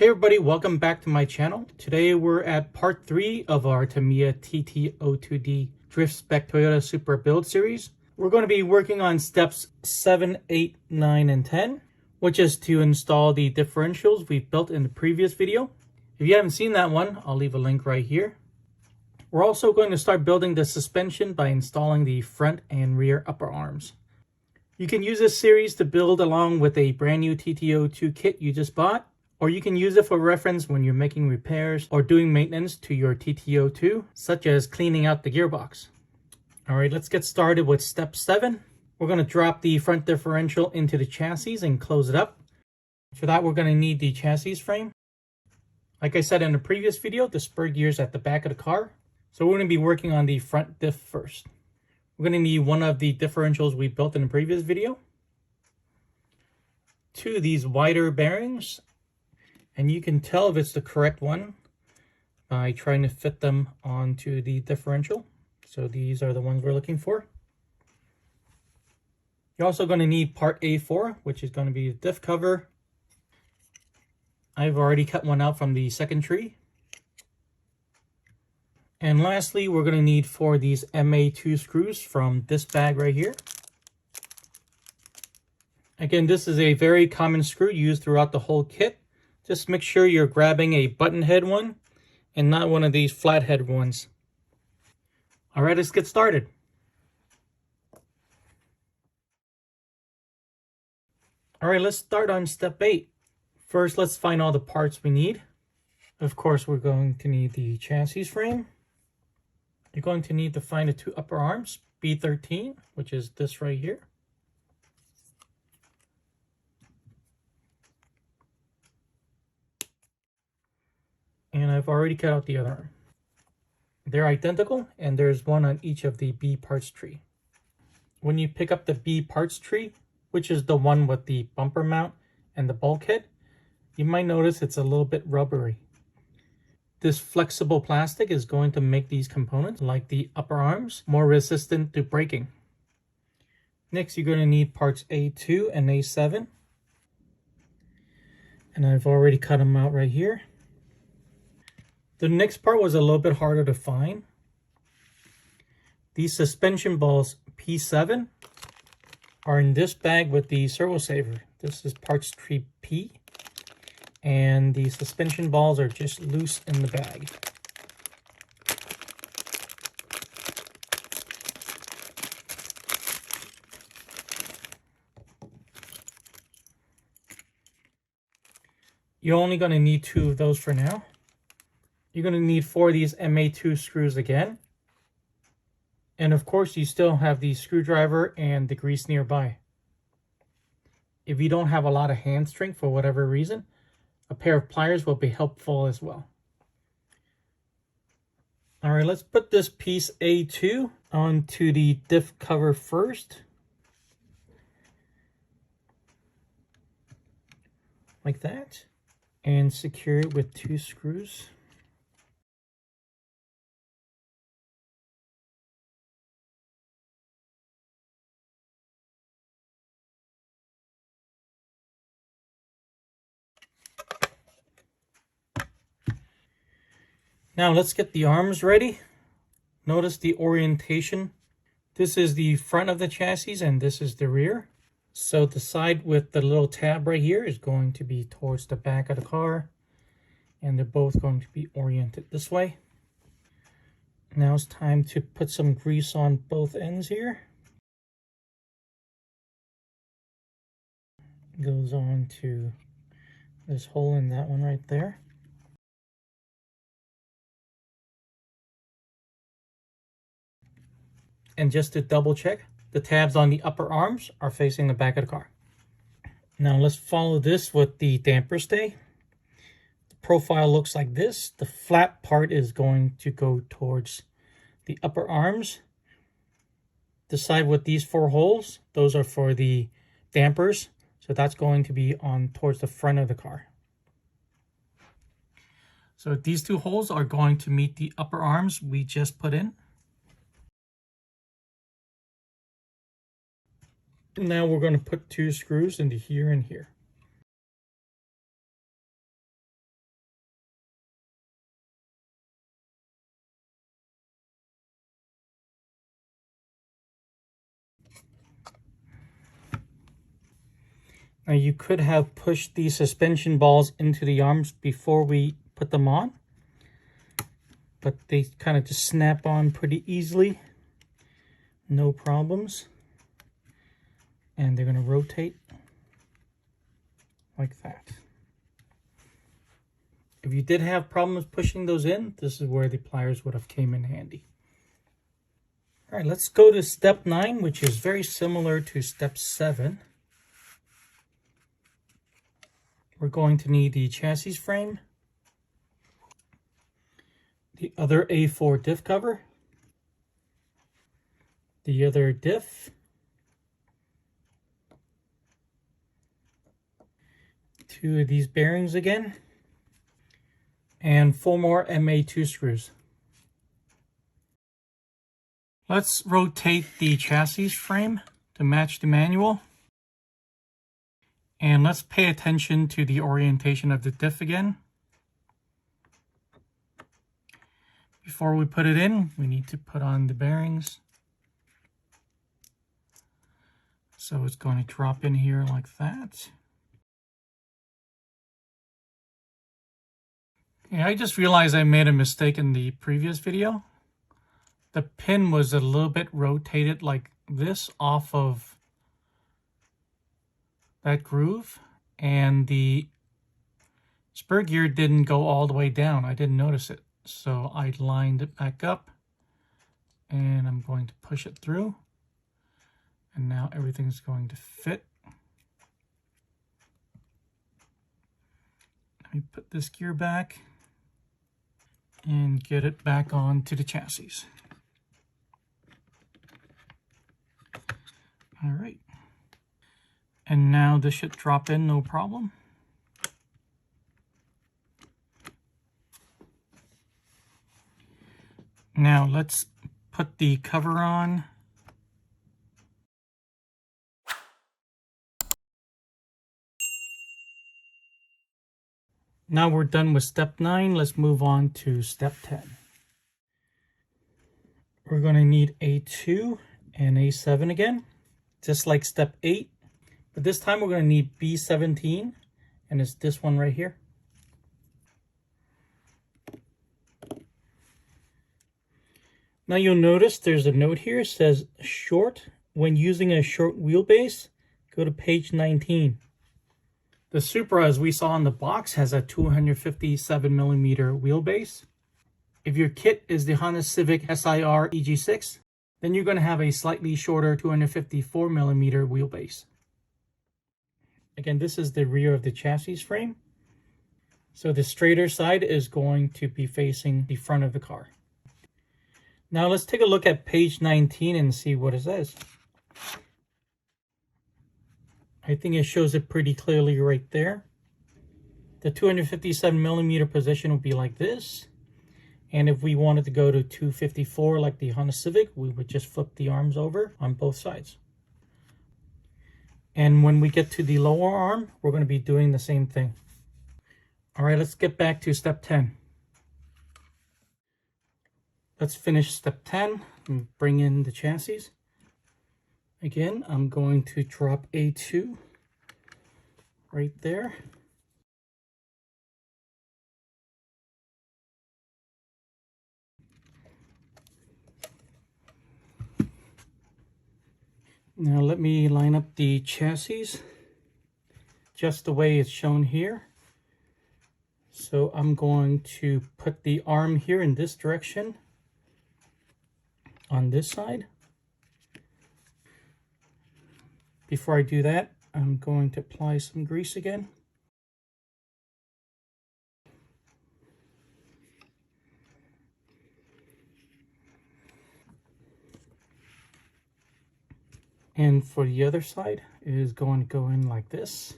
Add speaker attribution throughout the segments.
Speaker 1: Hey everybody, welcome back to my channel. Today we're at part 3 of our Tamiya TT-02D Drift Spec Toyota Supra build series. We're going to be working on steps 7, 8, 9, and 10, which is to install the differentials we've built in the previous video. If you haven't seen that one, I'll leave a link right here. We're also going to start building the suspension by installing the front and rear upper arms. You can use this series to build along with a brand new TT-02 kit you just bought, or you can use it for reference when you're making repairs or doing maintenance to your TT-02, such as cleaning out the gearbox. All right, let's get started with step 7. We're going to drop the front differential into the chassis and close it up. For that, we're going to need the chassis frame. Like I said in the previous video, the spur gear is at the back of the car. So we're going to be working on the front diff first. We're going to need one of the differentials we built in the previous video, 2 of these wider bearings, and you can tell if it's the correct one by trying to fit them onto the differential. So these are the ones we're looking for. You're also going to need part A4, which is going to be the diff cover. I've already cut one out from the second tree. And lastly, we're going to need 4 of these MA2 screws from this bag right here. Again, this is a very common screw used throughout the whole kit. Just make sure you're grabbing a button head one and not one of these flat head ones. All right, let's get started. All right, let's start on step 8. First, let's find all the parts we need. Of course, we're going to need the chassis frame. You're going to need to find the 2 upper arms, B13, which is this right here. And I've already cut out the other arm. They're identical, and there's one on each of the B parts tree. When you pick up the B parts tree, which is the one with the bumper mount and the bulkhead, you might notice it's a little bit rubbery. This flexible plastic is going to make these components, like the upper arms, more resistant to breaking. Next, you're going to need parts A2 and A7. And I've already cut them out right here. The next part was a little bit harder to find. These suspension balls P7 are in this bag with the servo saver. This is parts tree P. And the suspension balls are just loose in the bag. You're only going to need 2 of those for now. You're going to need 4 of these MA2 screws again. And of course, you still have the screwdriver and the grease nearby. If you don't have a lot of hand strength for whatever reason, a pair of pliers will be helpful as well. All right, let's put this piece A2 onto the diff cover first. Like that. And secure it with 2 screws. Now let's get the arms ready. Notice the orientation. This is the front of the chassis and this is the rear. So the side with the little tab right here is going to be towards the back of the car. And they're both going to be oriented this way. Now it's time to put some grease on both ends here. Goes on to this hole in that one right there. And just to double check, the tabs on the upper arms are facing the back of the car. Now let's follow this with the damper stay. The profile looks like this. The flat part is going to go towards the upper arms. The side with these 4 holes, those are for the dampers. So that's going to be on towards the front of the car. So these 2 holes are going to meet the upper arms we just put in. Now we're going to put 2 screws into here and here. Now you could have pushed the suspension balls into the arms before we put them on, but they kind of just snap on pretty easily, no problems. And they're going to rotate like that. If you did have problems pushing those in, this is where the pliers would have came in handy. All right, let's go to step 9, which is very similar to step 7. We're going to need the chassis frame, the other A4 diff cover, the other diff, 2 of these bearings again, and 4 more MA2 screws. Let's rotate the chassis frame to match the manual. And let's pay attention to the orientation of the diff again. Before we put it in, we need to put on the bearings. So it's going to drop in here like that. Yeah, I just realized I made a mistake in the previous video. The pin was a little bit rotated like this off of that groove, and the spur gear didn't go all the way down. I didn't notice it. So I lined it back up, and I'm going to push it through. And now everything's going to fit. Let me put this gear back and get it back onto the chassis. All right. And now this should drop in no problem. Now let's put the cover on. Now we're done with step 9. Let's move on to step 10. We're going to need A2 and A7 again, just like step 8. But this time we're going to need B17, and it's this one right here. Now you'll notice there's a note here. It says short. When using a short wheelbase, go to page 19. The Supra, as we saw in the box, has a 257mm wheelbase. If your kit is the Honda Civic SIR EG6, then you're going to have a slightly shorter 254mm wheelbase. Again, this is the rear of the chassis frame. So the straighter side is going to be facing the front of the car. Now let's take a look at page 19 and see what it says. I think it shows it pretty clearly right there. The 257mm position would be like this. And if we wanted to go to 254 like the Honda Civic, we would just flip the arms over on both sides. And when we get to the lower arm, we're going to be doing the same thing. All right, let's get back to step 10. Let's finish step 10 and bring in the chassis. Again, I'm going to drop A2 right there. Now let me line up the chassis just the way it's shown here. So I'm going to put the arm here in this direction on this side. Before I do that, I'm going to apply some grease again. And for the other side, it is going to go in like this.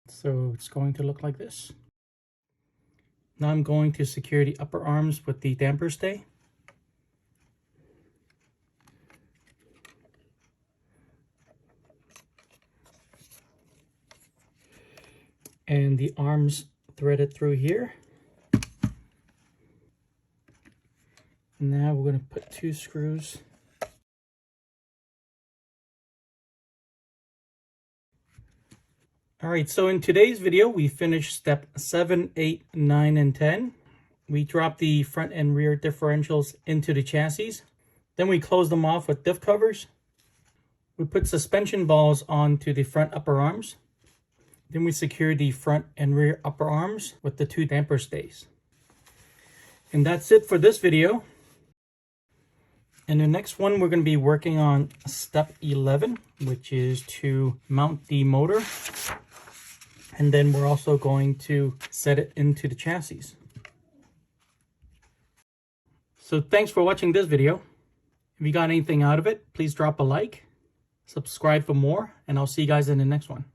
Speaker 1: So it's going to look like this. Now I'm going to secure the upper arms with the damper stay. And the arms threaded through here. Now we're going to put 2 screws Alright, so in today's video, we finished step 7, 8, 9, and 10. We dropped the front and rear differentials into the chassis. Then we closed them off with diff covers. We put suspension balls onto the front upper arms. Then we secured the front and rear upper arms with the 2 damper stays. And that's it for this video. In the next one, we're going to be working on step 11, which is to mount the motor. And then we're also going to set it into the chassis. So thanks for watching this video. If you got anything out of it, please drop a like, subscribe for more, and I'll see you guys in the next one.